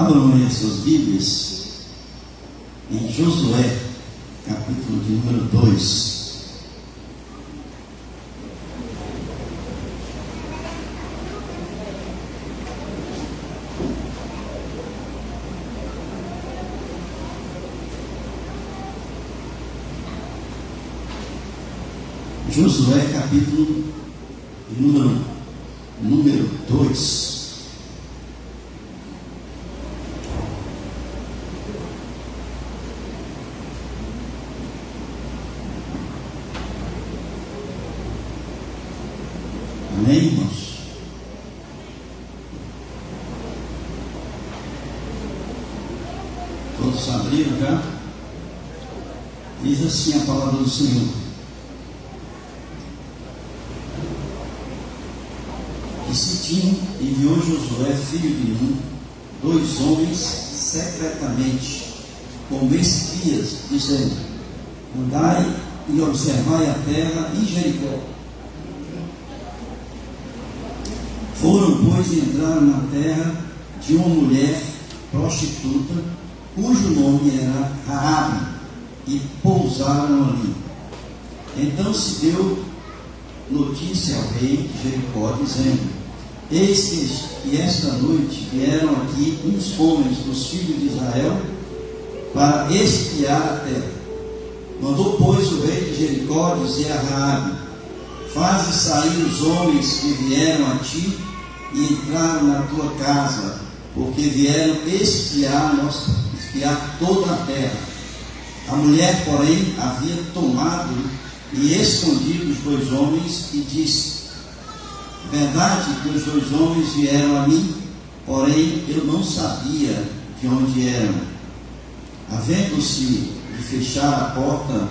Abram aí as suas Bíblias em Josué, capítulo de número 2. Josué, capítulo de número 2. Amém, irmãos? Todos abriram já? Diz assim a palavra do Senhor: E Sitim enviou Josué, filho de Nun, 2 homens secretamente, como espias, dizendo: andai e observai a terra em Jericó. Foram, pois, e entraram na terra de uma mulher prostituta, cujo nome era Raabe, e pousaram ali. Então se deu notícia ao rei de Jericó, dizendo: eis que esta noite vieram aqui uns homens dos filhos de Israel para espiar a terra. Mandou, pois, o rei de Jericó dizer a Raabe: faze sair os homens que vieram a ti e entraram na tua casa, porque vieram espiar toda a terra. A mulher, porém, havia tomado e escondido os 2 homens e disse: verdade que os 2 homens vieram a mim, porém eu não sabia de onde eram. Havendo-se de fechar a porta,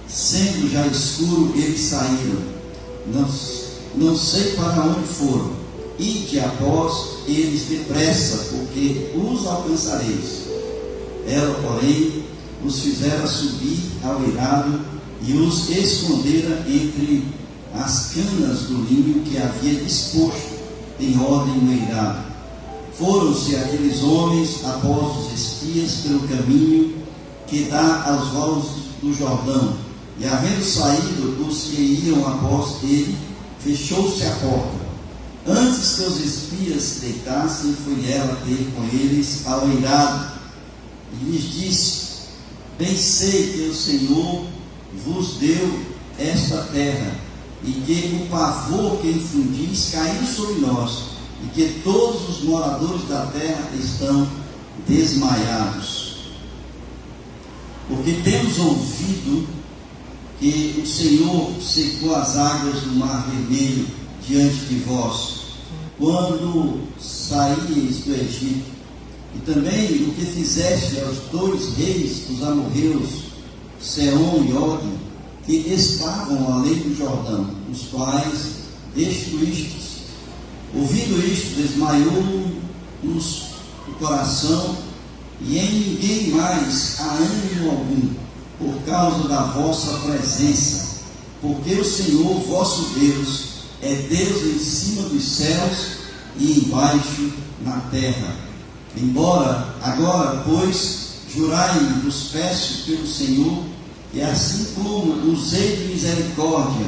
sendo já escuro, eles saíram. Não sei para onde foram. Ide após eles depressa, porque os alcançareis. Ela, porém, os fizera subir ao eirado e os escondera entre as canas do linho que havia disposto em ordem no eirado. Foram-se aqueles homens após os espias pelo caminho que dá aos vales do Jordão, e havendo saído os que iam após ele, fechou-se a porta. Antes que os espias se deitassem, foi ela ter com eles ao eirado, e lhes disse: bem sei que o Senhor vos deu esta terra, e que o pavor que infundis caiu sobre nós, e que todos os moradores da terra estão desmaiados. Porque temos ouvido que o Senhor secou as águas do mar vermelho diante de vós, quando saíeis do Egito, e também o que fizeste aos 2 reis dos amorreus, Sehon e Og, que estavam além do Jordão, os quais destruístes. Ouvindo isto, desmaiou-nos o coração, e em ninguém mais há ânimo algum, por causa da vossa presença, porque o Senhor vosso Deus é Deus em cima dos céus e embaixo na terra. Embora agora, pois, jurai-me, vos peço pelo Senhor, e assim como usei de misericórdia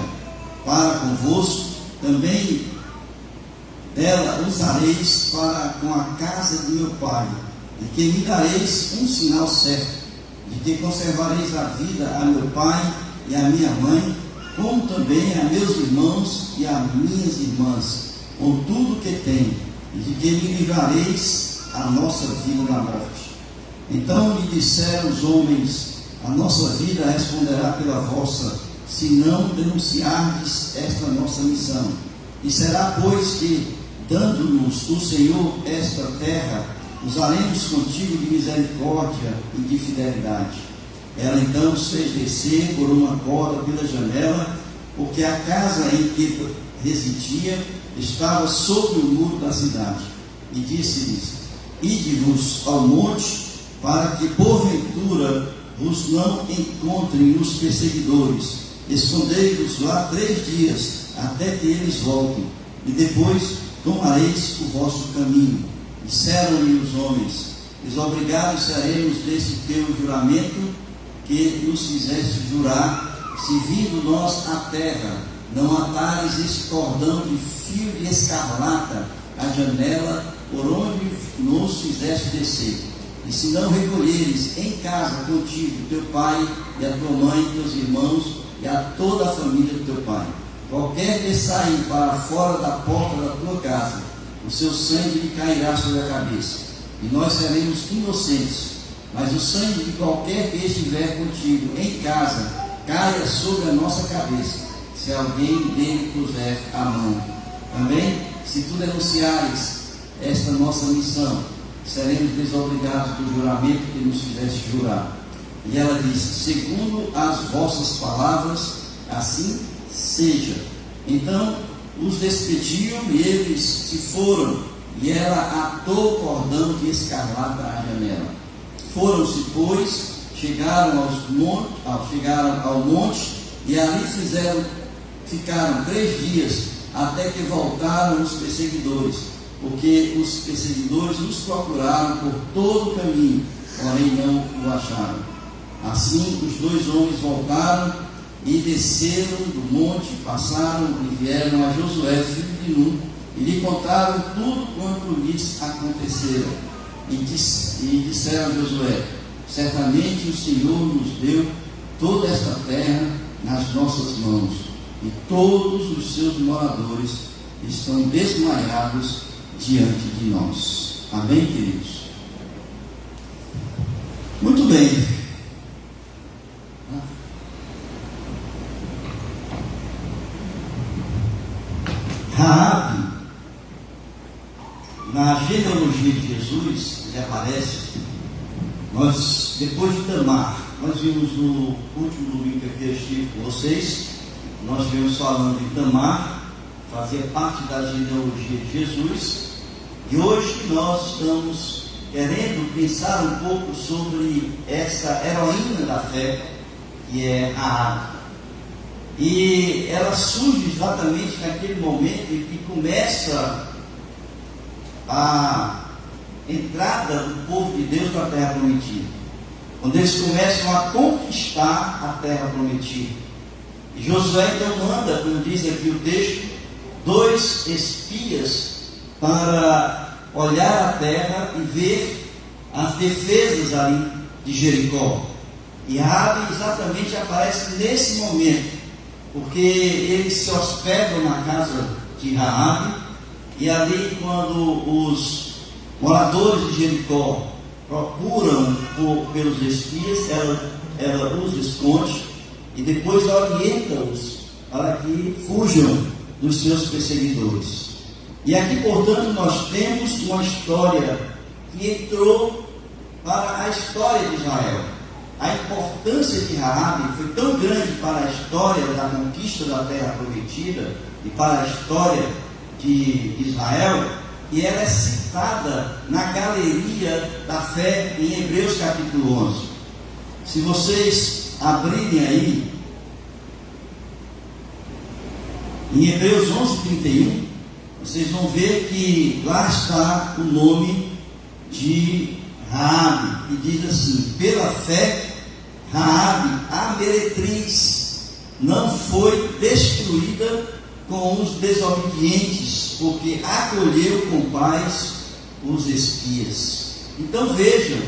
para convosco, também dela usareis para com a casa de meu pai, e que me dareis um sinal certo, de que conservareis a vida a meu pai e a minha mãe, como também a meus irmãos e a minhas irmãs, com tudo que tenho, e de que me livrareis a nossa vida da morte. Então me disseram os homens: a nossa vida responderá pela vossa, se não denunciardes esta nossa missão. E será, pois, que, dando-nos o Senhor esta terra, usaremos contigo de misericórdia e de fidelidade. Ela então os fez descer por uma corda pela janela, porque a casa em que residia estava sobre o muro da cidade. E disse-lhes: ide-vos ao monte, para que porventura vos não encontrem os perseguidores. Escondei-vos lá 3 dias, até que eles voltem, e depois tomareis o vosso caminho. E Disseram-lhe os homens: desobrigados seremos desse teu juramento que nos fizeste jurar, se vindo nós à terra, não atares esse cordão de fio de escarlata à janela por onde nos fizeste descer. E se não recolheres em casa contigo teu pai e a tua mãe, teus irmãos e a toda a família do teu pai, qualquer que sair para fora da porta da tua casa, o seu sangue lhe cairá sobre a cabeça, e nós seremos inocentes. Mas o sangue de qualquer que estiver contigo em casa caia sobre a nossa cabeça, se alguém dele puser a mão. Também, se tu denunciares esta nossa missão, seremos desobrigados do juramento que nos fizeste jurar. E ela disse: segundo as vossas palavras, assim seja. Então os despediam e eles se foram, e ela atou o cordão de escarlata à janela. Foram-se, pois, chegaram ao monte, e ali ficaram 3 dias, até que voltaram os perseguidores, porque os perseguidores os procuraram por todo o caminho, porém não o acharam. Assim os 2 homens voltaram e desceram do monte, passaram e vieram a Josué, filho de Nun, e lhe contaram tudo quanto lhes acontecera. E disseram a Josué: certamente o Senhor nos deu toda esta terra nas nossas mãos, e todos os seus moradores estão desmaiados diante de nós. Amém, queridos? Muito bem. Raabe, na genealogia de Jesus, ele aparece. Depois de Tamar, nós vimos no último domingo que eu estive com vocês, nós vimos falando de Tamar, fazia parte da genealogia de Jesus, e hoje nós estamos querendo pensar um pouco sobre essa heroína da fé, que é Raabe. E ela surge exatamente naquele momento em que começa a entrada do povo de Deus na terra prometida, quando eles começam a conquistar a terra prometida. E Josué então manda, como diz aqui o texto, 2 espias para olhar a terra e ver as defesas ali de Jericó. E Raabe exatamente aparece nesse momento, porque eles se hospedam na casa de Raabe, e ali, quando os moradores de Jericó procuram pelos espias, ela os esconde e depois orienta-os para que fujam dos seus perseguidores. E aqui, portanto, nós temos uma história que entrou para a história de Israel. A importância de Raabe foi tão grande para a história da conquista da terra prometida e para a história de Israel, e ela é citada na galeria da fé em Hebreus capítulo 11. Se vocês abrirem aí, em Hebreus 11:31, vocês vão ver que lá está o nome de Raabe, e diz assim: pela fé, Raabe, a meretriz, não foi destruída com os desobedientes, porque acolheu com paz os espias. Então vejam,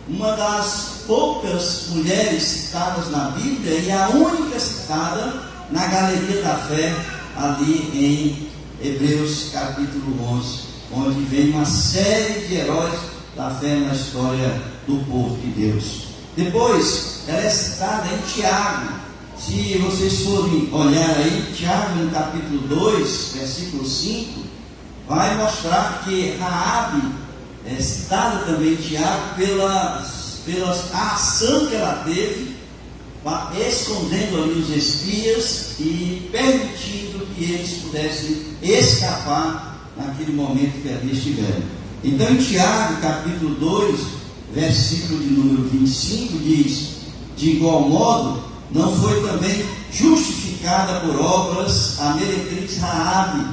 uma das poucas mulheres citadas na Bíblia e a única citada na galeria da fé, ali em Hebreus capítulo 11, onde vem uma série de heróis da fé na história do povo de Deus. Depois, ela é citada em Tiago. Se vocês forem olhar aí, Tiago no capítulo 2, versículo 5, vai mostrar que Raabe é citada também em Tiago pela ação que ela teve, escondendo ali os espias e permitindo que eles pudessem escapar naquele momento que ali estiveram. Então, em Tiago capítulo 2, versículo de número 25, diz: de igual modo, não foi também justificada por obras a meretriz Raabe,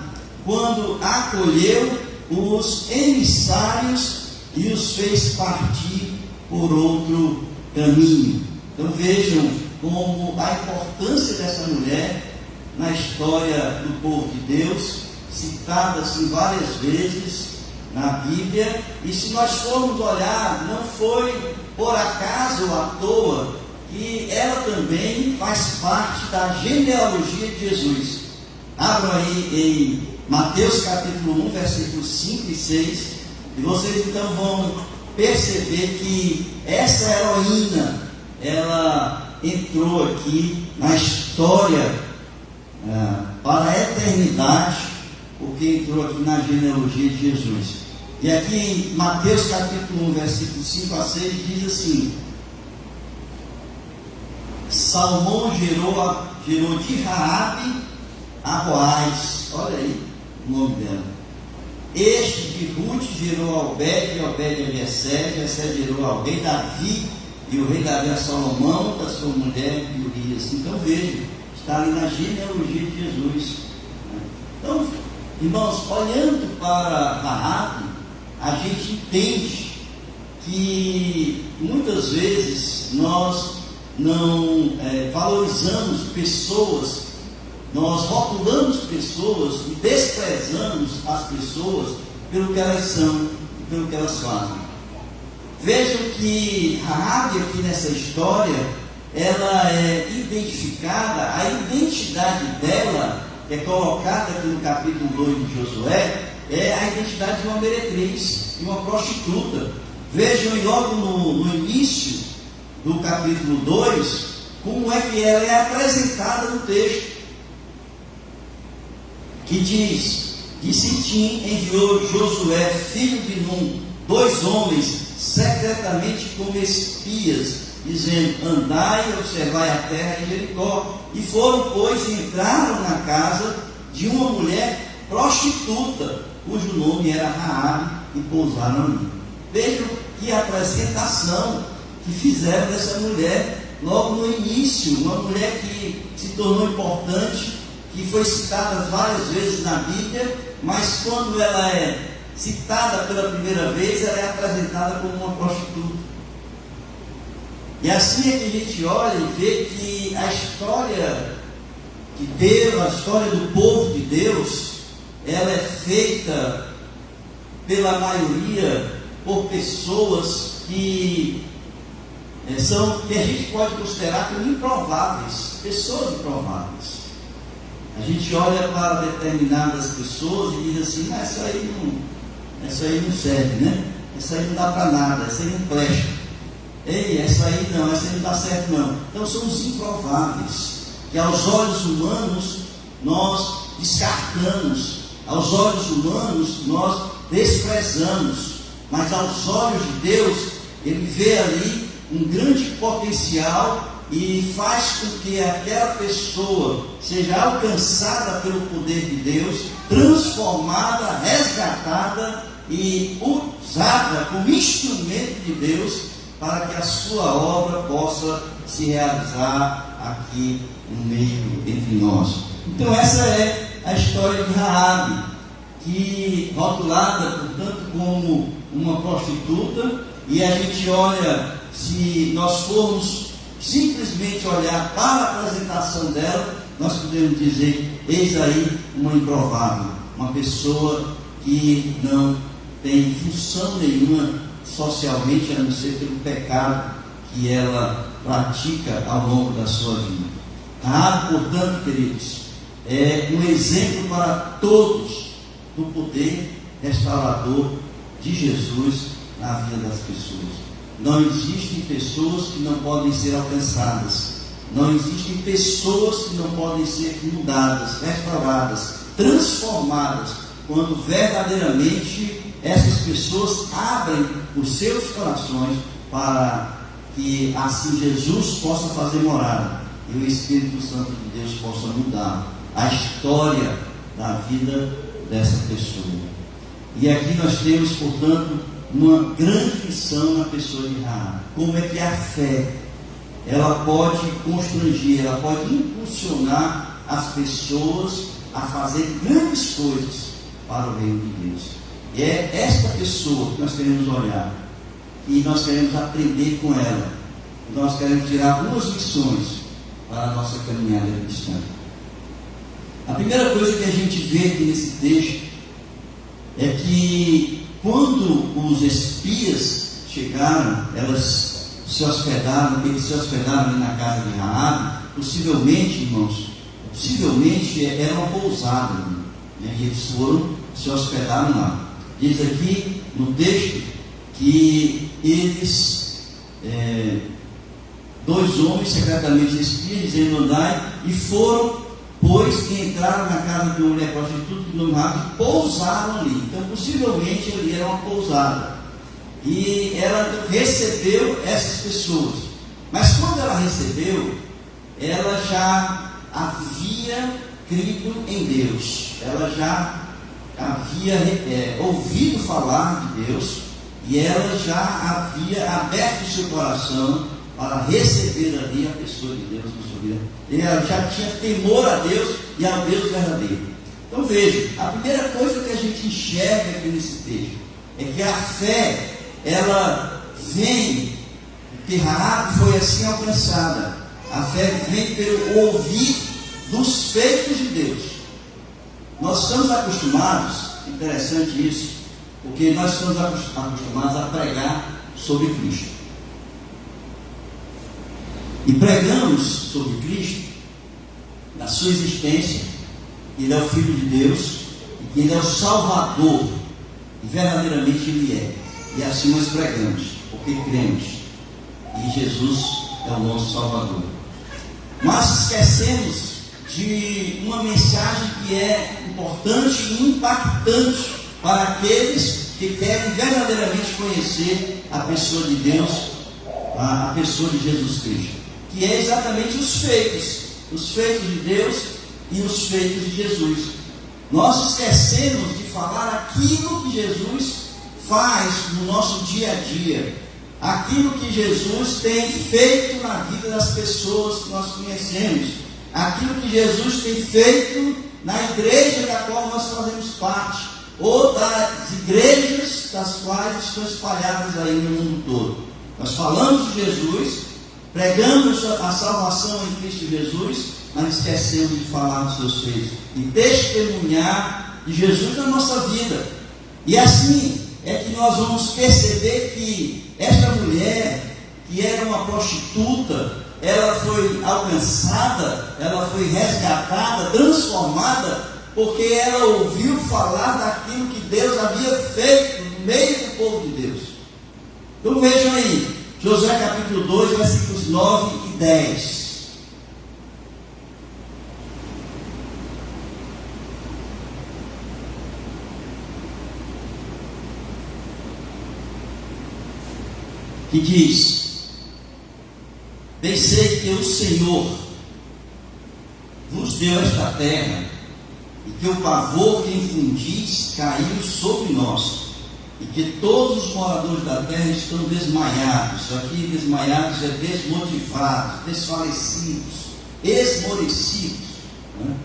quando acolheu os emissários e os fez partir por outro caminho. Então vejam como a importância dessa mulher na história do povo de Deus, citada assim várias vezes na Bíblia. E se nós formos olhar, não foi por acaso ou à toa que ela também faz parte da genealogia de Jesus. Abram aí em Mateus capítulo 1, versículos 5 e 6, e vocês então vão perceber que essa heroína, ela entrou aqui na história para a eternidade, porque entrou aqui na genealogia de Jesus. E aqui em Mateus capítulo 1, versículos 5 a 6, diz assim: Salmão gerou de Raabe a Boaz. Olha aí o nome dela. Este de Ruth gerou a Obed, e Obed a Jessé, Jessé gerou ao rei Davi, e o rei Davi a Salomão, da sua mulher Urias. Então veja, está ali na genealogia de Jesus. Então, irmãos, olhando para Raabe, a gente entende que muitas vezes nós não valorizamos pessoas, nós rotulamos pessoas e desprezamos as pessoas pelo que elas são e pelo que elas fazem. Vejam que Raabe aqui nessa história, ela é identificada, a identidade dela é colocada aqui no capítulo 2 de Josué, é a identidade de uma meretriz, de uma prostituta. Vejam logo no início do capítulo 2, como é que ela é apresentada no texto, que diz: de Sitim enviou Josué, filho de Num, 2 homens, secretamente como espias, dizendo: andai e observai a terra de Jericó. E foram, pois, e entraram na casa de uma mulher prostituta, cujo nome era Raabe, e pousaram ali. Vejam que apresentação que fizeram dessa mulher logo no início, uma mulher que se tornou importante, que foi citada várias vezes na Bíblia, mas quando ela é citada pela primeira vez, ela é apresentada como uma prostituta. E assim é que a gente olha e vê que a história de Deus, a história do povo de Deus, ela é feita pela maioria por pessoas que que a gente pode considerar como improváveis, pessoas improváveis. A gente olha para determinadas pessoas e diz assim: essa aí não serve, né? Essa aí não dá para nada, essa aí não presta. Ei, essa aí não dá certo não. Então são os improváveis, que aos olhos humanos nós descartamos, aos olhos humanos nós desprezamos, mas aos olhos de Deus, Ele vê ali um grande potencial e faz com que aquela pessoa seja alcançada pelo poder de Deus, transformada, resgatada e usada como instrumento de Deus para que a sua obra possa se realizar aqui no meio entre nós. Então essa é a história de Raabe, que rotulada, portanto, como uma prostituta. E a gente olha, se nós formos simplesmente olhar para a apresentação dela, nós podemos dizer: eis aí uma improvável, uma pessoa que não tem função nenhuma socialmente, a não ser pelo pecado que ela pratica ao longo da sua vida. Raabe, portanto, queridos, é um exemplo para todos do poder restaurador de Jesus na vida das pessoas. Não existem pessoas que não podem ser alcançadas, não existem pessoas que não podem ser mudadas, restauradas, transformadas, quando verdadeiramente essas pessoas abrem os seus corações para que assim Jesus possa fazer morada e o Espírito Santo de Deus possa mudar a história da vida dessa pessoa. E aqui nós temos, portanto, uma grande missão na pessoa de Raabe. Como é que a fé, ela pode constranger, ela pode impulsionar as pessoas a fazer grandes coisas para o reino de Deus. E é esta pessoa que nós queremos olhar, e nós queremos aprender com ela, e nós queremos tirar algumas lições para a nossa caminhada cristã. A primeira coisa que a gente vê aqui nesse texto é que quando os espias chegaram, elas se hospedaram, eles se hospedaram ali na casa de Raabe. Possivelmente, irmãos, era uma pousada, né? E eles foram, se hospedaram lá. Diz aqui no texto que eles, dois homens secretamente espias, dizendo andai, e foram, pois que entraram na casa de uma mulher prostituta de nome Raabe e pousaram ali. Então, possivelmente, ali era uma pousada. E ela recebeu essas pessoas. Mas quando ela recebeu, ela já havia crido em Deus. Ela já havia ouvido falar de Deus. E ela já havia aberto seu coração para receber ali a pessoa de Deus na sua vida. Ela já tinha temor a Deus e ao Deus verdadeiro. Então veja, a primeira coisa que a gente enxerga aqui nesse texto é que a fé, ela vem, porque Raabe foi assim alcançada. A fé vem pelo ouvir dos feitos de Deus. Nós estamos acostumados, interessante isso, porque nós estamos acostumados a pregar sobre Cristo. E pregamos sobre Cristo, na sua existência, que Ele é o Filho de Deus, e que Ele é o Salvador, e verdadeiramente Ele é. E assim nós pregamos, porque cremos, e Jesus é o nosso Salvador. Mas esquecemos de uma mensagem que é importante e impactante para aqueles que querem verdadeiramente conhecer a pessoa de Deus, a pessoa de Jesus Cristo, que é exatamente os feitos de Deus e os feitos de Jesus. Nós esquecemos de falar aquilo que Jesus faz no nosso dia a dia, aquilo que Jesus tem feito na vida das pessoas que nós conhecemos, aquilo que Jesus tem feito na igreja da qual nós fazemos parte, ou das igrejas das quais estão espalhadas aí no mundo todo. Nós falamos de Jesus, pregamos a salvação em Cristo Jesus, mas esquecemos de falar dos seus feitos e testemunhar de Jesus na nossa vida. E assim é que nós vamos perceber que esta mulher, que era uma prostituta, ela foi alcançada, ela foi resgatada, transformada, porque ela ouviu falar daquilo que Deus havia feito no meio do povo de Deus. Então vejam aí, Josué capítulo 2, versículos 9 e 10. Que diz: bem sei que o Senhor vos deu esta terra, e que o pavor que infundis caiu sobre nós, e que todos os moradores da terra estão desmaiados. Aqui desmaiados é desmotivados, desfalecidos, esmorecidos, né?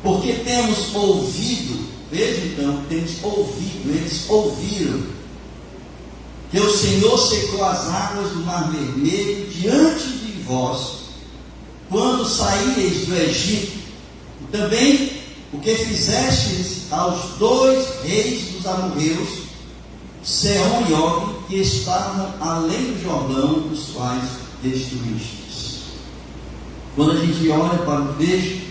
Porque temos ouvido, veja então, temos ouvido, eles ouviram que o Senhor secou as águas do Mar Vermelho diante de vós, quando saíeis do Egito, e também o que fizestes aos dois reis dos amorreus, Sehon e Og, que estavam além do Jordão, os quais destruístes. Quando a gente olha para o texto,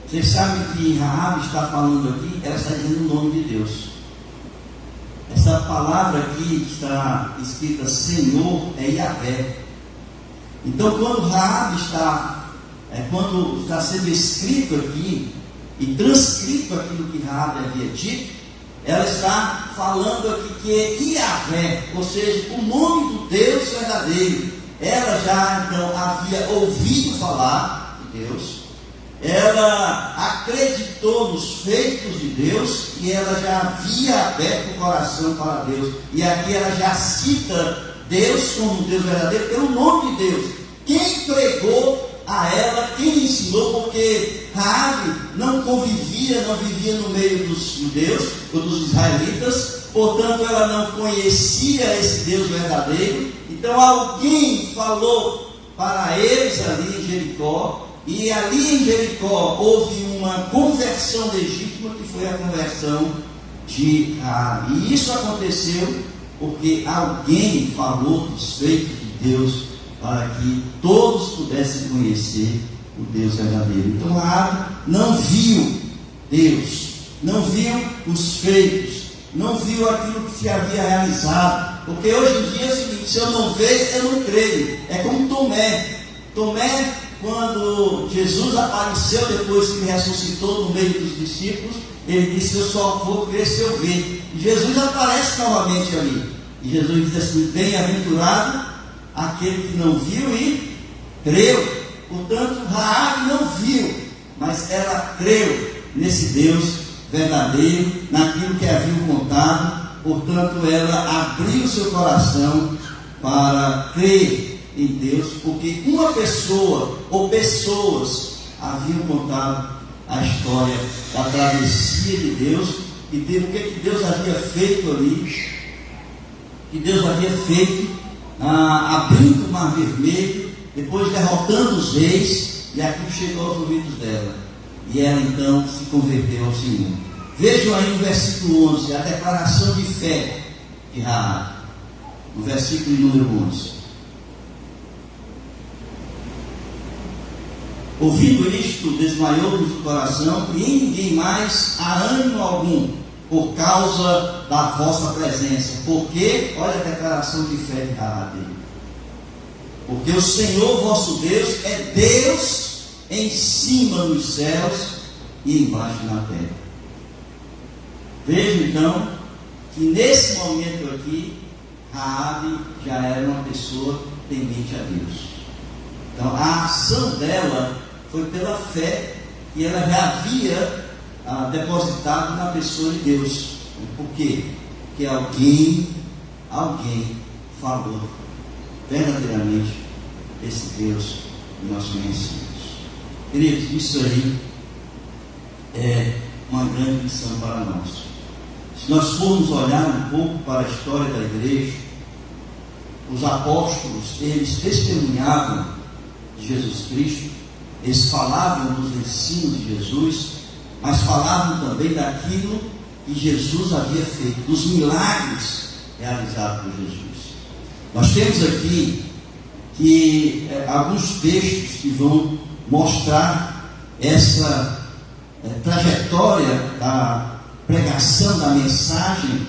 vocês sabem que Raabe está falando aqui, ela está dizendo o nome de Deus. Essa palavra aqui que está escrita Senhor é Yahvé. Então, quando Raabe quando está sendo escrito aqui e transcrito aquilo que Raabe havia dito, ela está falando aqui que é Yahvé, ou seja, o nome do Deus verdadeiro. Ela já então havia ouvido falar de Deus, ela acreditou nos feitos de Deus e ela já havia aberto o coração para Deus. E aqui ela já cita Deus como Deus verdadeiro pelo nome de Deus. Quem pregou a ela, quem ensinou, porque Raabe não vivia no meio dos judeus ou dos israelitas, portanto ela não conhecia esse Deus verdadeiro. Então alguém falou para eles ali em Jericó, e ali em Jericó houve uma conversão legítima, que foi a conversão de Raabe. E isso aconteceu porque alguém falou dos feitos de Deus para que todos pudessem conhecer o Deus verdadeiro. Então Raabe não viu Deus, não viu os feitos, não viu aquilo que se havia realizado, porque hoje em dia é o seguinte: se eu não ver, eu não creio. É como Tomé, quando Jesus apareceu depois que ele ressuscitou no meio dos discípulos, ele disse: eu só vou crer se eu ver. E Jesus aparece novamente ali, e Jesus diz assim: bem-aventurado aquele que não viu e creu. Portanto, Raabe não viu, mas ela creu nesse Deus verdadeiro, naquilo que havia contado. Portanto, ela abriu seu coração para crer em Deus, porque uma pessoa ou pessoas haviam contado a história da travessia de Deus e de o que Deus havia feito ali, que Deus havia feito abrindo o Mar Vermelho, depois derrotando os reis, e aquilo chegou aos ouvidos dela, e ela então se converteu ao Senhor. Vejam aí no versículo 11, a declaração de fé de Raabe, no versículo número 11. Ouvindo isto, desmaiou-lhes o coração, e em ninguém mais há ânimo algum, por causa da vossa presença. Porque, olha a declaração de fé de Raabe: porque o Senhor vosso Deus é Deus em cima nos céus e embaixo na terra. Veja então que nesse momento aqui, Raabe já era uma pessoa temente a Deus. Então a ação dela foi pela fé que ela já havia depositado na pessoa de Deus. Por quê? Porque alguém falou verdadeiramente esse Deus que nós conhecemos. Queridos, isso aí é uma grande lição para nós. Se nós formos olhar um pouco para a história da igreja, os apóstolos, eles testemunhavam de Jesus Cristo, eles falavam dos ensinos de Jesus, mas falavam também daquilo que Jesus havia feito, dos milagres realizados por Jesus. Nós temos aqui alguns textos que vão mostrar essa trajetória da pregação da mensagem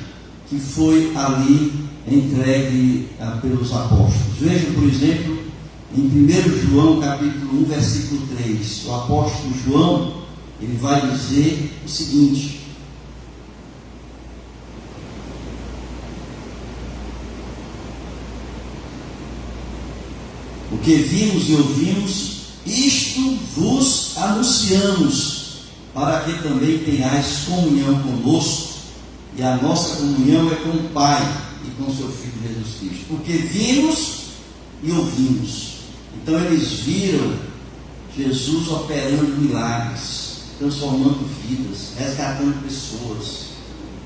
que foi ali entregue pelos apóstolos. Vejam, por exemplo, em 1 João capítulo 1, versículo 3, o apóstolo João, ele vai dizer o seguinte: o que vimos e ouvimos, isto vos anunciamos, para que também tenhais comunhão conosco, e a nossa comunhão é com o Pai e com seu Filho Jesus Cristo. Porque vimos e ouvimos. Então eles viram Jesus operando milagres, transformando vidas, resgatando pessoas,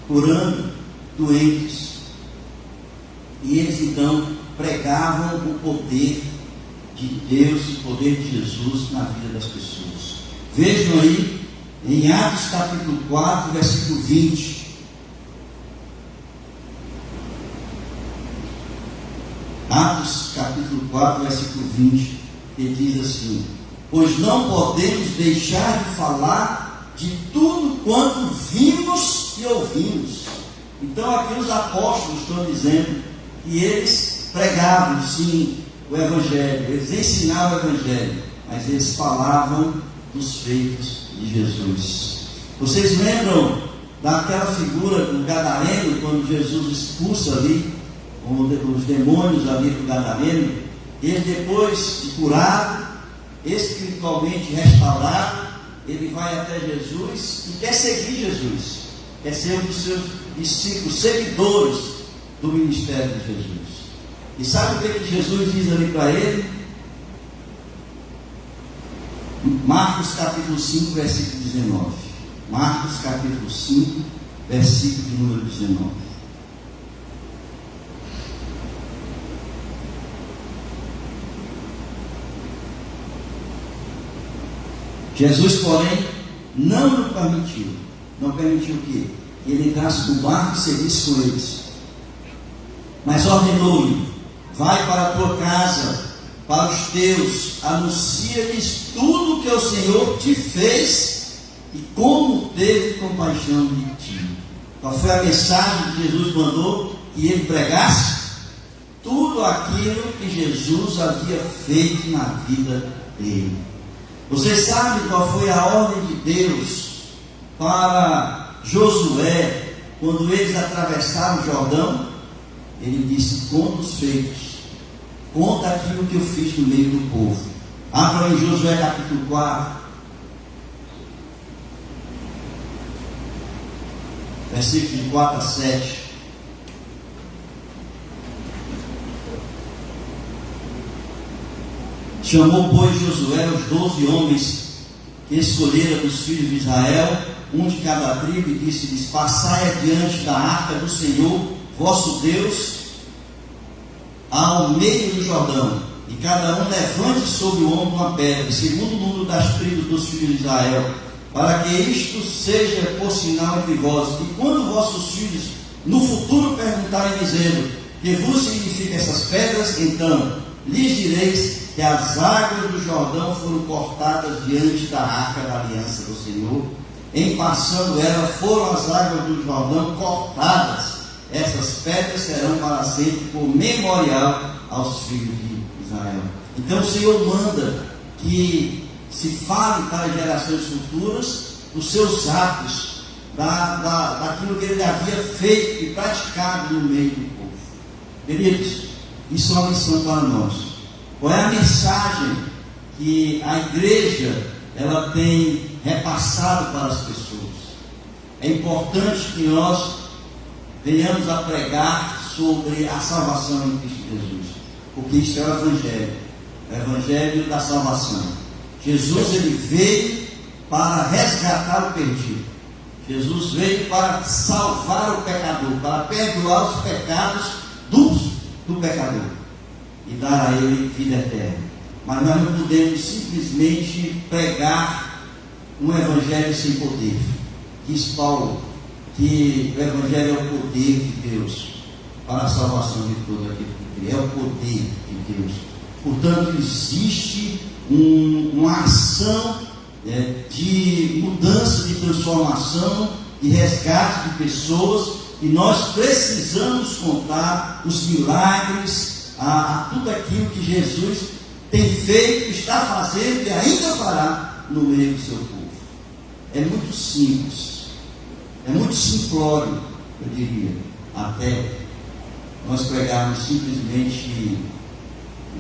curando doentes. E eles então pregavam o poder de Deus, o poder de Jesus na vida das pessoas. Vejam aí em Atos capítulo 4, versículo 20. Atos capítulo 4, versículo 20, ele diz assim: pois não podemos deixar de falar de tudo quanto vimos e ouvimos. Então aqui os apóstolos estão dizendo que eles pregavam sim o Evangelho, eles ensinavam o Evangelho, mas eles falavam dos feitos de Jesus. Vocês lembram daquela figura do Gadareno, quando Jesus expulsa ali os demônios ali do Gadareno? Ele, depois de curado, espiritualmente restaurado, ele vai até Jesus e quer seguir Jesus, quer ser um dos seus discípulos, seguidores do ministério de Jesus. E sabe o que Jesus diz ali para ele? Marcos capítulo 5, versículo 19. Marcos capítulo 5, versículo de número 19. Jesus, porém, não permitiu o quê? Que ele entrasse no barco e seguisse com eles. Mas ordenou-lhe: vai para a tua casa, para os teus, anuncia-lhes tudo o que o Senhor te fez e como teve compaixão de ti. Qual foi a mensagem que Jesus mandou que ele pregasse? Tudo aquilo que Jesus havia feito na vida dele. Você sabe qual foi a ordem de Deus para Josué quando eles atravessaram o Jordão? Ele disse: conta os feitos, conta aquilo que eu fiz no meio do povo. Abra em Josué capítulo 4, versículos de 4 a 7. Chamou, pois, Josué os 12 homens que escolhera dos filhos de Israel, um de cada tribo, e disse-lhes: passai adiante da arca do Senhor vosso Deus ao meio do Jordão, e cada um levante sobre o ombro uma pedra, segundo o número das tribos dos filhos de Israel, para que isto seja por sinal entre vós. E quando vossos filhos no futuro perguntarem, dizendo: que vos significam essas pedras? Então lhes direis que as águas do Jordão foram cortadas diante da arca da aliança do Senhor. Em passando ela, foram as águas do Jordão cortadas. Essas pedras serão para sempre por memorial aos filhos de Israel. Então o Senhor manda que se fale para as gerações futuras dos seus atos, daquilo que ele havia feito e praticado no meio do povo. Queridos, isso é uma lição para nós. Qual é a mensagem que a igreja ela tem repassado para as pessoas? É importante que nós venhamos a pregar sobre a salvação em Cristo Jesus, porque isso é o Evangelho da salvação. Jesus ele veio para resgatar o perdido. Jesus veio para salvar o pecador, para perdoar os pecados do pecador e dar a ele vida eterna. Mas nós não podemos simplesmente pregar um evangelho sem poder. Diz Paulo que o evangelho é o poder de Deus para a salvação de todo aquele que crê. É o poder de Deus. Portanto, existe uma ação de mudança, de transformação, de resgate de pessoas, e nós precisamos contar os milagres, a tudo aquilo que Jesus tem feito, está fazendo e ainda fará no meio do seu povo. É muito simples, é muito simplório, eu diria, até nós pregarmos simplesmente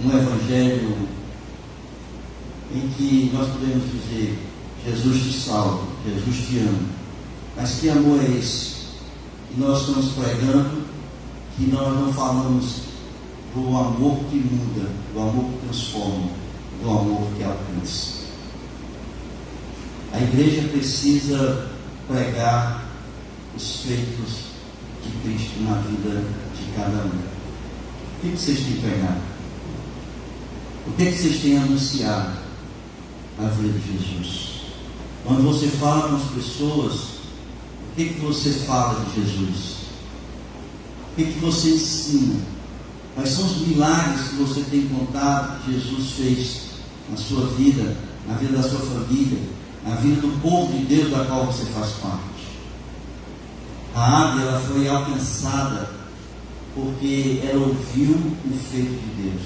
um evangelho em que nós podemos dizer: Jesus te salva, Jesus te ama. Mas que amor é esse que nós estamos pregando, que nós não falamos do amor que muda, do amor que transforma, do amor que alcança? A igreja precisa pregar os feitos de Cristo na vida de cada um. O que vocês têm pregado? O que vocês têm anunciado na vida de Jesus? Quando você fala com as pessoas, o que você fala de Jesus? O que você ensina? Quais são os milagres que você tem contado que Jesus fez na sua vida, na vida da sua família, na vida do povo de Deus da qual você faz parte? Raabe, ela foi alcançada porque ela ouviu o feito de Deus.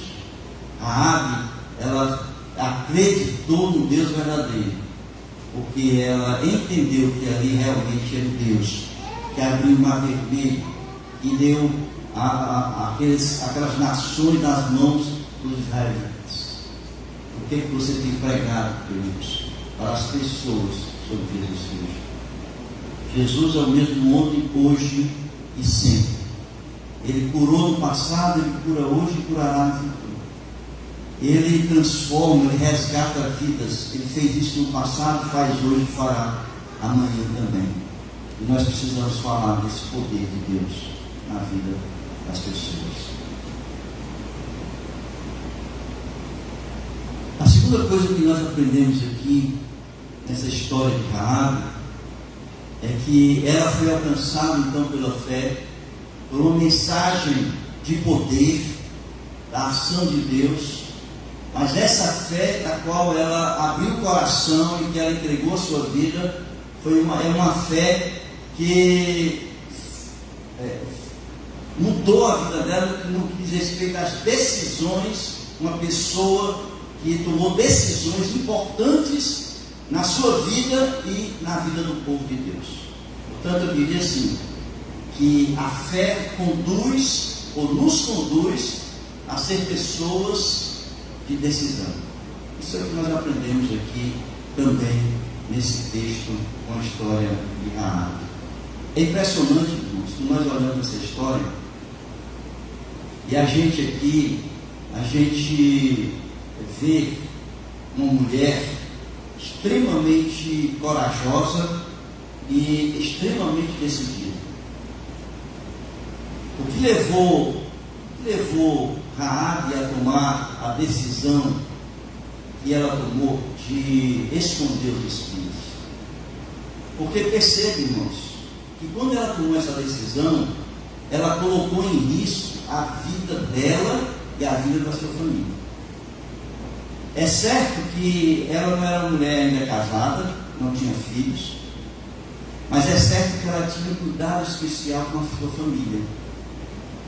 Raabe, ela acreditou no Deus verdadeiro, porque ela entendeu que ali realmente era Deus, que abriu o mar vermelho e deu aquelas nações nas mãos dos israelitas. O que você tem pregado, queridos, para as pessoas sobre Jesus Cristo? Jesus é o mesmo ontem, hoje e sempre. Ele curou no passado, ele cura hoje e curará no futuro. Ele transforma, ele resgata vidas. Ele fez isso no passado, faz hoje, fará amanhã também. E nós precisamos falar desse poder de Deus na vida das pessoas. A segunda coisa que nós aprendemos aqui nessa história de Raabe é que ela foi alcançada então pela fé, por uma mensagem de poder da ação de Deus, mas essa fé da qual ela abriu o coração e que ela entregou a sua vida é uma fé que mudou a vida dela no que diz respeito às decisões. Uma pessoa que tomou decisões importantes na sua vida e na vida do povo de Deus. Portanto, eu diria assim, que a fé conduz ou nos conduz a ser pessoas de decisão. Isso é o que nós aprendemos aqui também nesse texto com a história de Raabe. É impressionante, irmãos, que nós olhamos essa história e a gente aqui, vê uma mulher extremamente corajosa e extremamente decidida. O que levou Raabe a tomar a decisão que ela tomou de esconder os espias? Porque percebe, irmãos, que quando ela tomou essa decisão, ela colocou em risco a vida dela e a vida da sua família. É certo que ela não era uma mulher ainda casada, não tinha filhos, mas é certo que ela tinha um cuidado especial com a sua família.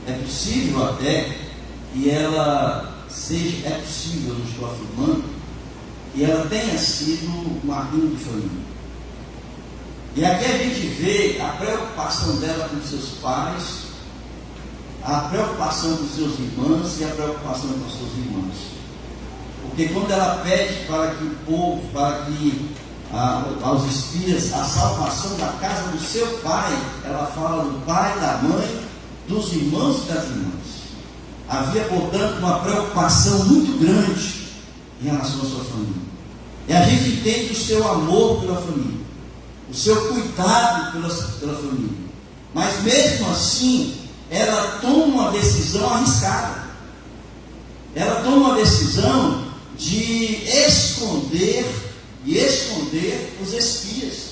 É possível até que ela seja, é possível, eu não estou afirmando, que ela tenha sido uma rainha de família. E aqui a gente vê a preocupação dela com seus pais, a preocupação com seus irmãos e a preocupação com seus irmãos. Porque quando ela pede para que o povo, para que aos espias, a salvação da casa do seu pai, ela fala do pai, da mãe, dos irmãos e das irmãs. Havia, portanto, uma preocupação muito grande em relação à sua família. E a gente entende o seu amor pela família, o seu cuidado pela família. Mas mesmo assim, ela toma uma decisão arriscada. Ela toma uma decisão de esconder os espias,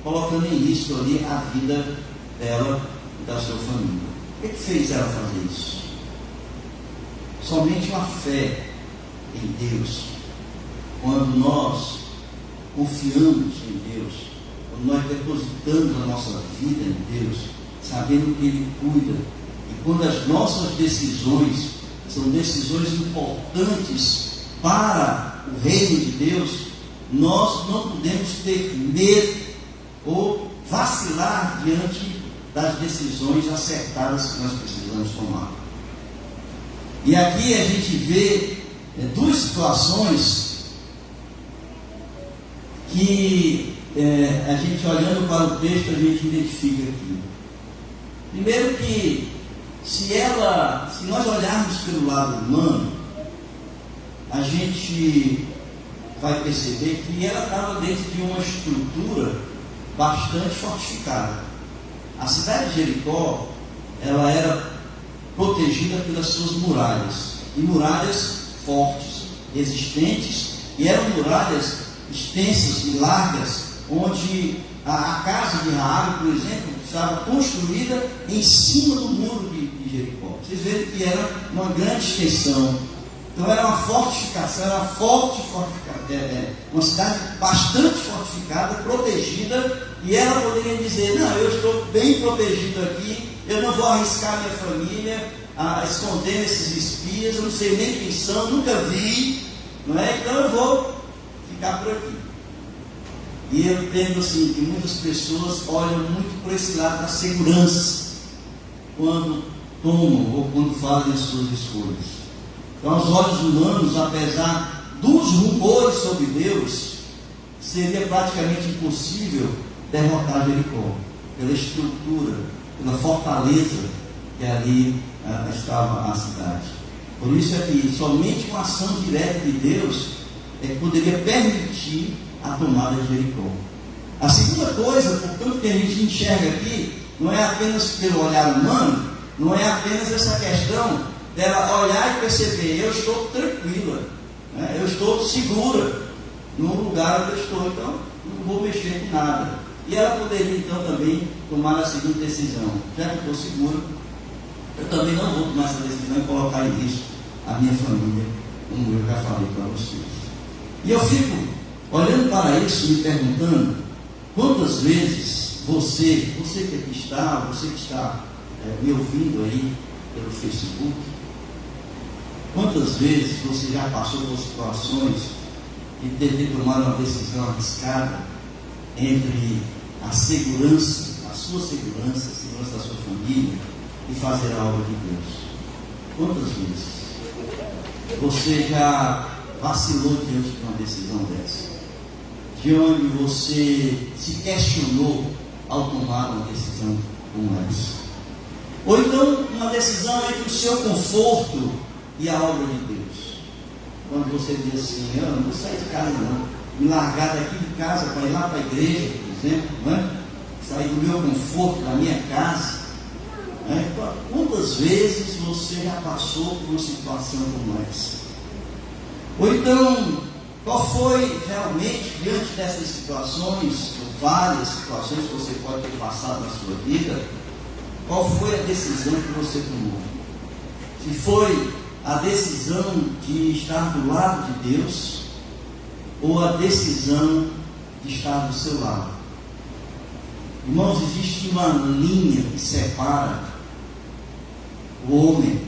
colocando em risco ali a vida dela e da sua família. O que fez ela fazer isso? Somente uma fé em Deus. Quando nós confiamos em Deus, quando nós depositamos a nossa vida em Deus, sabendo que Ele cuida, e quando as nossas decisões são decisões importantes para o reino de Deus, nós não podemos ter medo ou vacilar diante das decisões acertadas que nós precisamos tomar. E aqui a gente vê duas situações que a gente, olhando para o texto, a gente identifica aqui. Primeiro que se nós olharmos pelo lado humano, a gente vai perceber que ela estava dentro de uma estrutura bastante fortificada. A cidade de Jericó, ela era protegida pelas suas muralhas, e muralhas fortes, resistentes, e eram muralhas extensas e largas, onde a casa de Raabe, por exemplo, estava construída em cima do muro de Jericó. Vocês veem que era uma grande extensão. Então era uma fortificação, era uma cidade bastante fortificada, protegida, e ela poderia dizer: não, eu estou bem protegido aqui, eu não vou arriscar minha família a esconder esses espias, eu não sei nem quem são, nunca vi, não é? Então eu vou ficar por aqui. E eu entendo assim, que muitas pessoas olham muito por esse lado da segurança quando tomam ou quando fazem as suas escolhas. Então, aos olhos humanos, apesar dos rumores sobre Deus, seria praticamente impossível derrotar Jericó, pela estrutura, pela fortaleza que ali estava a cidade. Por isso é que somente uma ação direta de Deus é que poderia permitir a tomada de Jericó. A segunda coisa, portanto, que a gente enxerga aqui, não é apenas pelo olhar humano, não é apenas essa questão dela olhar e perceber, eu estou tranquila, né? Eu estou segura no lugar onde eu estou, então não vou mexer com nada. E ela poderia então também tomar a seguinte decisão: já que estou segura, eu também não vou tomar essa decisão e colocar em risco a minha família, como eu já falei para vocês. E eu fico olhando para isso e me perguntando, quantas vezes você que aqui está, você que está me ouvindo aí pelo Facebook, quantas vezes você já passou por situações de ter tomado uma decisão arriscada entre a segurança, a segurança da sua família e fazer a obra de Deus? Quantas vezes você já vacilou diante de uma decisão dessa? De onde você se questionou ao tomar uma decisão como essa? Ou então uma decisão entre o seu conforto e a obra de Deus. Quando você diz assim, eu não vou sair de casa não, me largar daqui de casa para ir lá para a igreja, por exemplo, não é? Sair do meu conforto, da minha casa. Né? Quantas vezes você já passou por uma situação como essa? Ou então, qual foi realmente, diante dessas situações, ou várias situações que você pode ter passado na sua vida, qual foi a decisão que você tomou? Se foi a decisão de estar do lado de Deus, ou a decisão de estar do seu lado? Irmãos, existe uma linha que separa o homem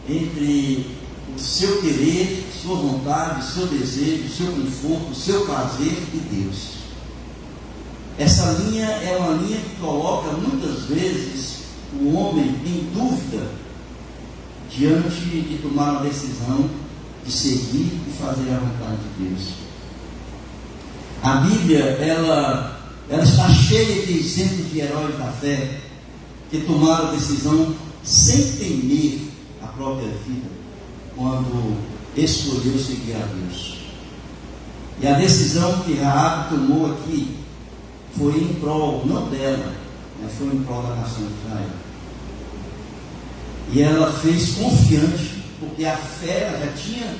entre o seu querer, sua vontade, seu desejo, seu conforto, seu prazer e Deus. Essa linha é uma linha que coloca muitas vezes o homem em dúvida diante de tomar uma decisão de seguir e fazer a vontade de Deus. A Bíblia, ela está cheia de exemplos de heróis da fé que tomaram a decisão sem temer a própria vida, quando escolheu seguir a Deus. E a decisão que Raabe tomou aqui foi em prol, não dela, mas foi em prol da nação de Israel. E ela fez confiante, porque a fé ela já tinha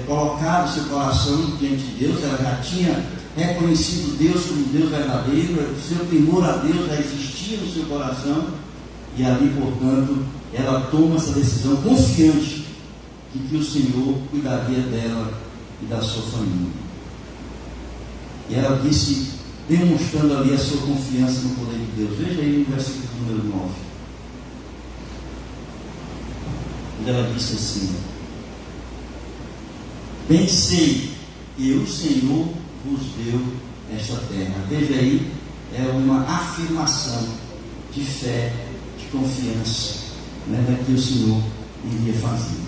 colocado seu coração diante de Deus, ela já tinha reconhecido Deus como Deus verdadeiro, o seu temor a Deus já existia no seu coração, e ali, portanto, ela toma essa decisão confiante de que o Senhor cuidaria dela e da sua família. E ela disse, demonstrando ali a sua confiança no poder de Deus. Veja aí no versículo número 9. Onde ela disse assim: bem sei que o Senhor vos deu esta terra. Veja aí, é uma afirmação de fé, de confiança, né, da que o Senhor iria fazer.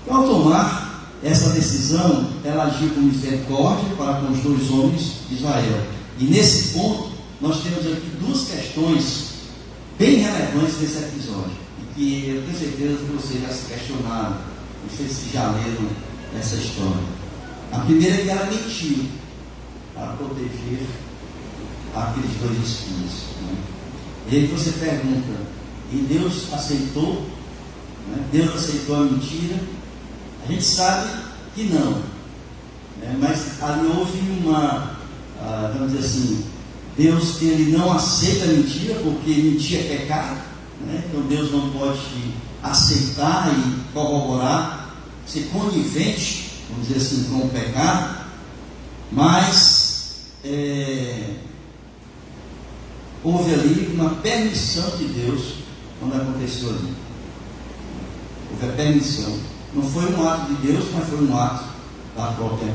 Então, ao tomar essa decisão, ela agiu com misericórdia para com os dois homens de Israel. E nesse ponto, nós temos aqui duas questões bem relevantes nesse episódio, e que eu tenho certeza que vocês já se questionaram, não sei se já leram essa história. A primeira é que ela mentiu para proteger aqueles dois espias, né? E aí você pergunta, e Deus aceitou? Né? Deus aceitou a mentira? A gente sabe que não, né? Mas ali houve vamos dizer assim, Deus, ele não aceita a mentira, porque mentir é pecado, né? Então Deus não pode aceitar e corroborar, ser conivente, vamos dizer assim, com o pecado. Mas houve ali uma permissão de Deus quando aconteceu ali. Houve a permissão. Não foi um ato de Deus, mas foi um ato da própria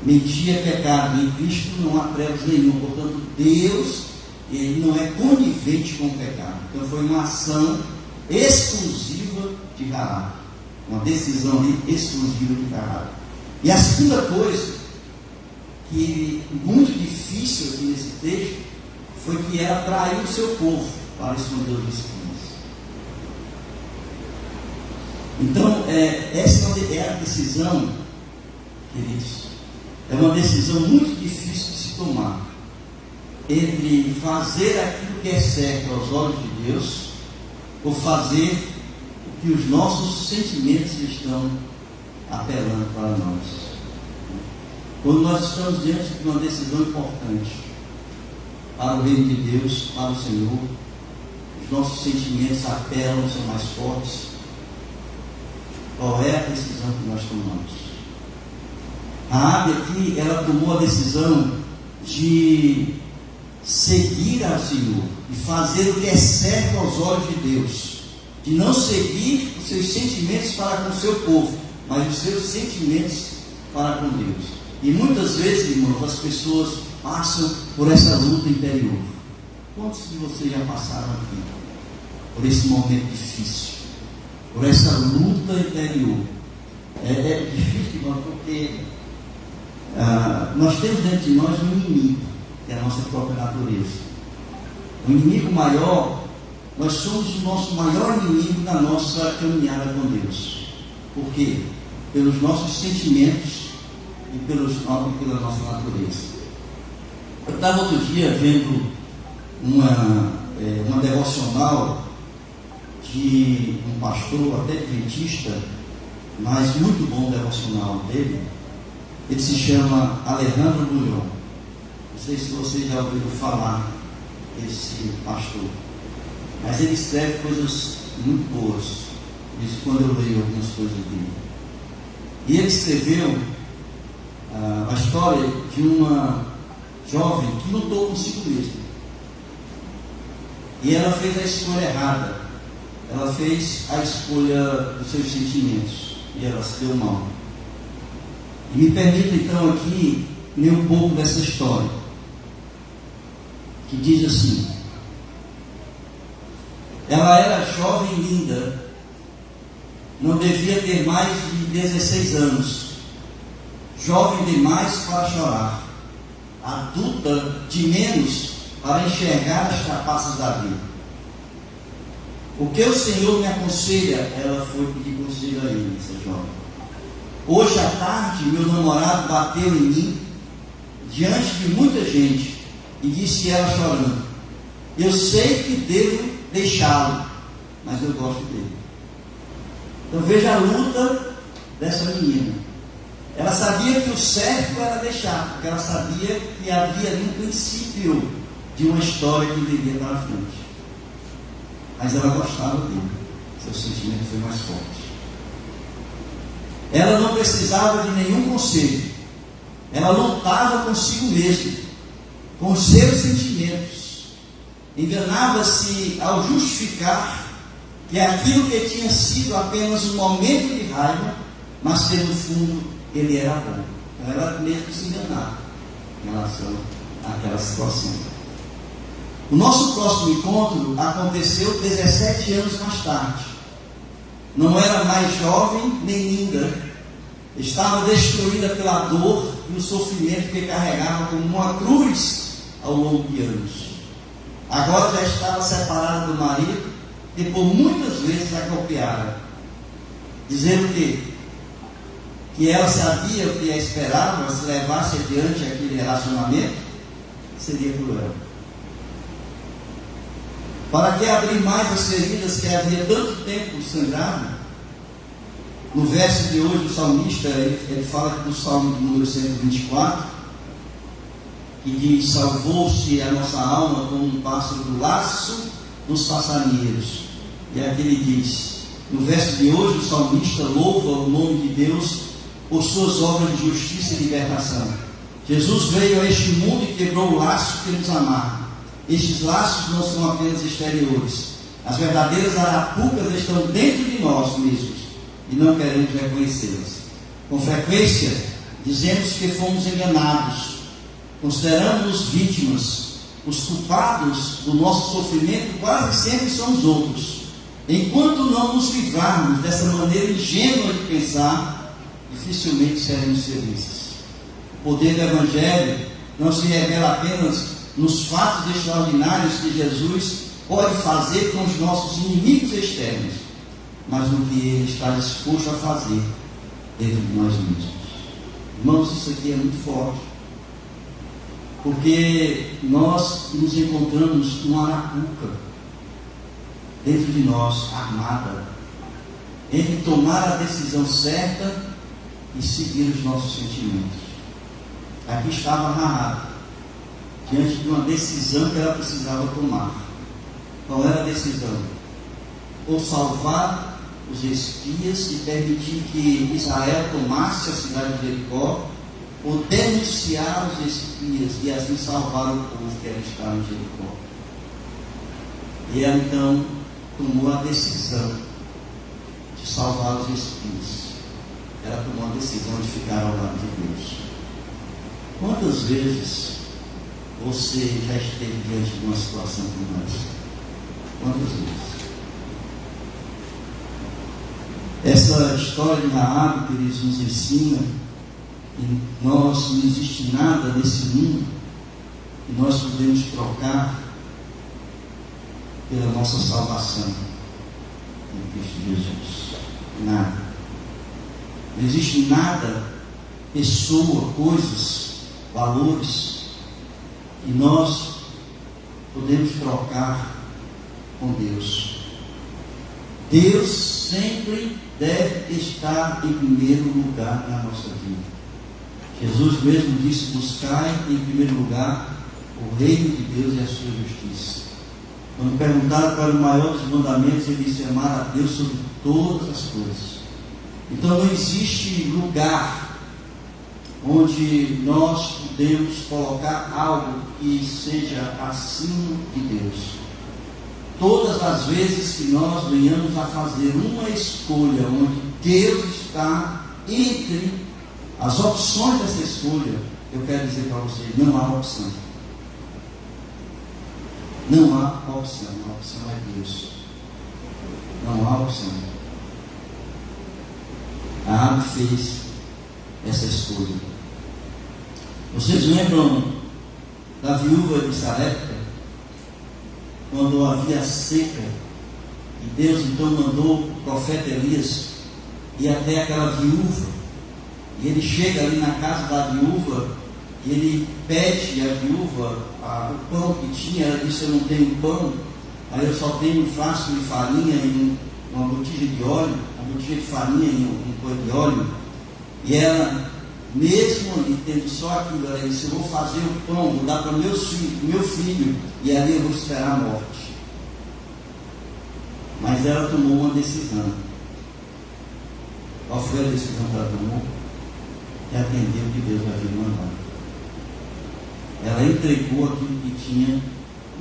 mentir é pecado, em Cristo não há trevas nenhuma. Portanto, Deus, ele não é conivente com o pecado. Então foi uma ação exclusiva de Raabe, uma decisão ali exclusiva de Raabe. E a segunda coisa, que muito difícil aqui nesse texto, foi que ela traiu o seu povo para esconder os espias. Então, essa é a decisão, queridos, é uma decisão muito difícil de se tomar, entre fazer aquilo que é certo aos olhos de Deus, ou fazer o que os nossos sentimentos estão apelando para nós. Quando nós estamos diante de uma decisão importante para o reino de Deus, para o Senhor, os nossos sentimentos apelam, são mais fortes. Qual é a decisão que nós tomamos? Raabe aqui, ela tomou a decisão de seguir ao Senhor e fazer o que é certo aos olhos de Deus, de não seguir os seus sentimentos para com o seu povo, mas os seus sentimentos para com Deus. E muitas vezes, irmãos, as pessoas passam por essa luta interior. Quantos de vocês já passaram aqui por esse momento difícil, por essa luta interior? É difícil, irmão, porque nós temos dentro de nós um inimigo, que é a nossa própria natureza. O inimigo maior, nós somos o nosso maior inimigo na nossa caminhada com Deus. Por quê? Pelos nossos sentimentos e pela nossa natureza. Eu estava outro dia vendo uma devocional de um pastor, até adventista, mas muito bom o devocional dele. Ele se chama Alejandro Bulhon. Não sei se vocês já ouviram falar desse pastor, mas ele escreve coisas muito boas. Isso quando eu leio algumas coisas dele. E ele escreveu a história de uma jovem que lutou consigo mesma. E ela fez a escolha errada. Ela fez a escolha dos seus sentimentos. E ela se deu mal. E me permita então aqui ler um pouco dessa história, que diz assim: ela era jovem e linda, não devia ter mais de 16 anos, jovem demais para chorar, adulta de menos para enxergar as trapaças da vida. O que o Senhor me aconselha? Ela foi pedir conselho a ele, essa jovem. Hoje à tarde, meu namorado bateu em mim, diante de muita gente, e disse ela chorando: eu sei que devo deixá-lo, mas eu gosto dele. Então veja a luta dessa menina. Ela sabia que o certo era deixar, porque ela sabia que havia ali um princípio de uma história que viria para frente. Mas ela gostava dele, seu sentimento foi mais forte. Ela não precisava de nenhum conselho. Ela lutava consigo mesma, com os seus sentimentos. Enganava-se ao justificar que aquilo que tinha sido apenas um momento de raiva, mas que no fundo ele era bom. Então ela mesmo se enganava em relação àquela situação. O nosso próximo encontro aconteceu 17 anos mais tarde. Não era mais jovem nem linda. Estava destruída pela dor e o sofrimento que carregava como uma cruz ao longo de anos. Agora já estava separada do marido e por muitas vezes a golpeara, dizendo que ela sabia o que a esperava se levasse adiante aquele relacionamento, seria cruel. Para que abrir mais as feridas que havia tanto tempo sangrado? No verso de hoje, o salmista, ele fala do Salmo de número 124, que diz: salvou-se a nossa alma como um pássaro do laço dos passarinheiros. E aqui ele diz, no verso de hoje, o salmista louva o nome de Deus por suas obras de justiça e libertação. Jesus veio a este mundo e quebrou o laço que nos amarra. Estes laços não são apenas exteriores. As verdadeiras arapucas estão dentro de nós mesmos e não queremos reconhecê-las. Com frequência, dizemos que fomos enganados, consideramos-nos vítimas. Os culpados do nosso sofrimento quase sempre são os outros. Enquanto não nos livrarmos dessa maneira ingênua de pensar, dificilmente seremos felizes. O poder do Evangelho não se revela apenas nos fatos extraordinários que Jesus pode fazer com os nossos inimigos externos, mas no que Ele está disposto a fazer dentro de nós mesmos. Irmãos, isso aqui é muito forte, porque nós nos encontramos numa arapuca dentro de nós, armada, entre tomar a decisão certa e seguir os nossos sentimentos. Aqui estava Raabe, diante de uma decisão que ela precisava tomar. Qual era a decisão? Ou salvar os espias e permitir que Israel tomasse a cidade de Jericó, ou denunciar os espias e assim salvar o povo que era estar em Jericó. E ela então tomou a decisão de salvar os espias. Ela tomou a decisão de ficar ao lado de Deus. Quantas vezes você já esteve diante de uma situação como essa? Quantas vezes? Essa história de Raabe, queridos, nos ensina que não existe nada nesse mundo que nós podemos trocar pela nossa salvação em Cristo Jesus. Nada. Não existe nada, pessoa, coisas, valores que nós podemos trocar com Deus. Deus sempre deve estar em primeiro lugar na nossa vida. Jesus mesmo disse: buscai em primeiro lugar o reino de Deus e a sua justiça. Quando perguntaram qual era o maior dos mandamentos, ele disse: amar a Deus sobre todas as coisas. Então não existe lugar onde nós podemos colocar algo que seja acima de Deus. Todas as vezes que nós venhamos a fazer uma escolha onde Deus está entre as opções dessa escolha, eu quero dizer para vocês: não há opção. Não há opção. A opção é Deus. Não há opção. Raabe fez essa escolha. Vocês lembram da viúva de Sarepta? Quando havia seca, e Deus então mandou o profeta Elias ir até aquela viúva, e ele chega ali na casa da viúva, e ele pede à viúva o pão que tinha. Ela disse: eu não tenho pão, aí eu só tenho um frasco de farinha e uma botija de óleo, uma botija de farinha e um coisa de óleo. E ela, mesmo ali tendo só aquilo, ela disse: eu vou fazer o pão, vou dar para o meu filho, e ali eu vou esperar a morte. Mas ela tomou uma decisão. Qual foi a decisão que ela tomou? Que atendeu o que Deus havia mandado. Ela entregou aquilo que tinha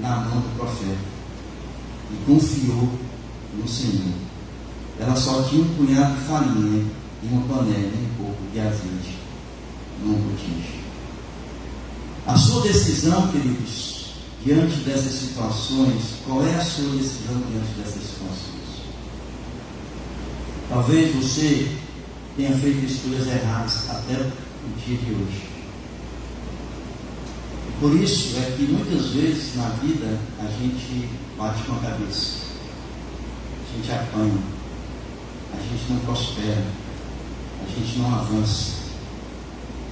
na mão do profeta e confiou no Senhor. Ela só tinha um punhado de farinha e uma panela e um pouco de azeite num botija. A sua decisão, queridos, diante dessas situações, qual é a sua decisão diante dessas situações? Talvez você tenha feito escolhas erradas até o dia de hoje. E por isso é que muitas vezes na vida a gente bate com a cabeça, a gente apanha, a gente não prospera, a gente não avança,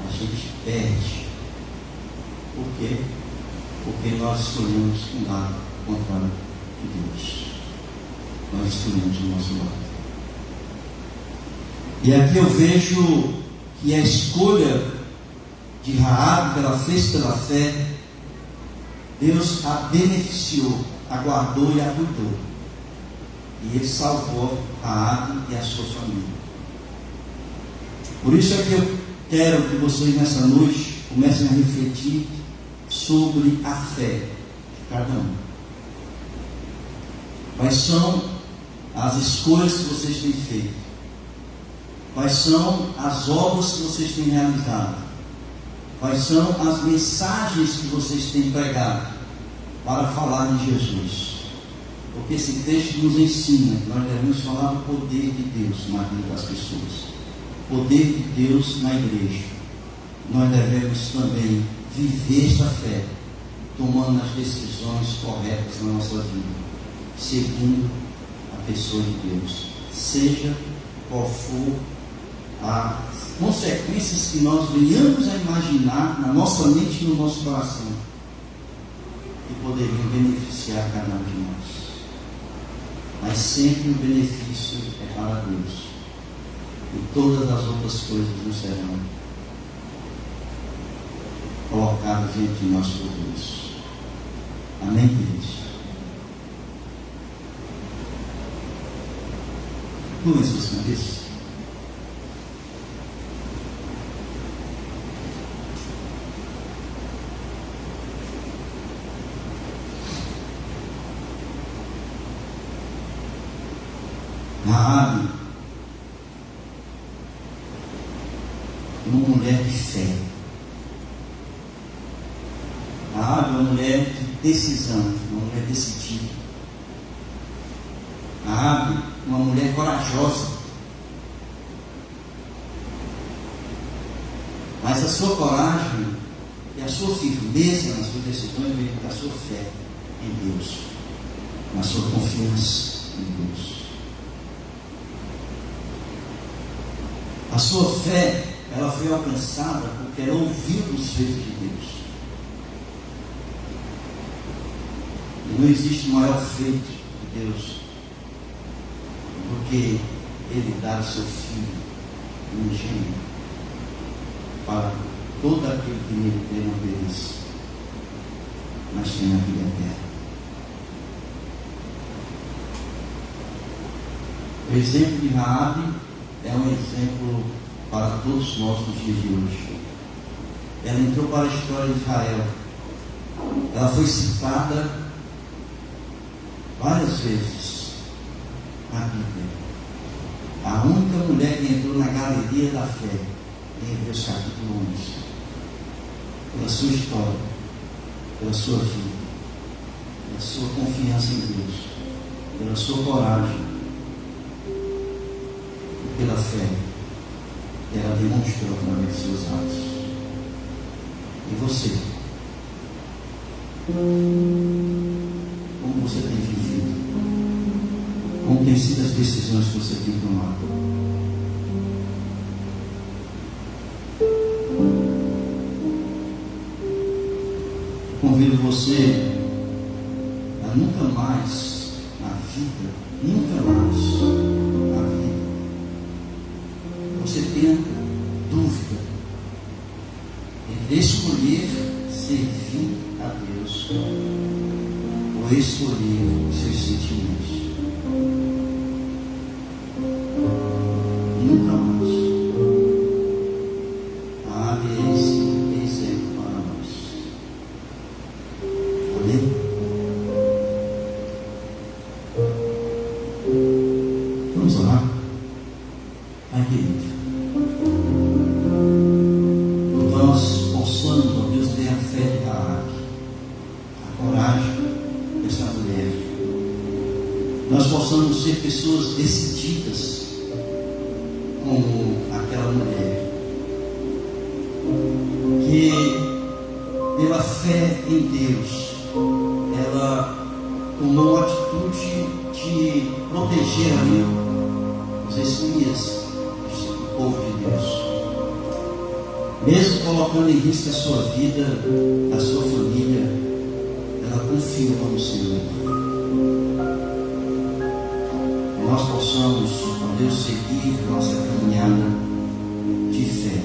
a gente perde. Por quê? Porque nós escolhemos um lado contrário de Deus. Nós escolhemos o nosso lado. E aqui eu vejo que a escolha de Raabe, que ela fez pela fé, Deus a beneficiou, a guardou e a cuidou. E Ele salvou Raabe e a sua família. Por isso é que eu quero que vocês nessa noite comecem a refletir sobre a fé de cada um. Quais são as escolhas que vocês têm feito? Quais são as obras que vocês têm realizado? Quais são as mensagens que vocês têm pregado para falar de Jesus? Porque esse texto nos ensina que nós devemos falar do poder de Deus na vida das pessoas, poder de Deus na igreja. Nós devemos também viver esta fé, tomando as decisões corretas na nossa vida, segundo a pessoa de Deus, seja qual for as consequências que nós venhamos a imaginar na nossa mente e no nosso coração, que poderiam beneficiar cada um de nós. Mas sempre o benefício é para Deus, e todas as outras coisas não serão colocadas diante de nós por Deus. Amém, queridos? Curvem suas cabeças. Raabe, uma mulher de fé. Raabe é uma mulher de decisão, uma mulher decidida. Raabe, uma mulher corajosa. Mas a sua coragem e a sua firmeza nas suas decisões vem da sua fé em Deus, na sua confiança em Deus. A sua fé, ela foi alcançada porque ela ouviu os feitos de Deus. E não existe maior feito de Deus do que Ele dar o seu Filho unigênito para todo aquele que nele crê não pereça, mas tenha vida eterna. O exemplo de Raabe é um exemplo para todos nós nos dias de hoje. Ela entrou para a história de Israel. Ela foi citada várias vezes na Bíblia. A única mulher que entrou na galeria da fé em Hebreus capítulo 11. Pela sua história, pela sua vida, pela sua confiança em Deus, pela sua coragem, pela fé que ela demonstrou através de seus atos. E você? Como você tem vivido? Como têm sido as decisões que você tem tomado? Convido você a nunca mais na vida, nunca mais você tenha dúvida entre escolher servir a Deus ou escolher os seus sentimentos. Nunca mais. Abre esse exemplo para nós. Amém? Vamos orar? Pai querido, nós possamos, ó Deus, ter a fé de Raabe, a coragem dessa mulher. Nós possamos ser pessoas decididas como aquela mulher, que pela fé em Deus, ela tomou a atitude de proteger ali os espias do povo de Deus. Mesmo colocando em risco a sua vida, a sua família, ela confiou no Senhor. Que nós possamos, ó Deus, seguir nossa caminhada de fé,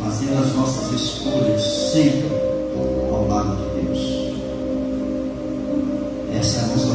fazendo as nossas escolhas sempre ao lado de Deus. Essa é a nossa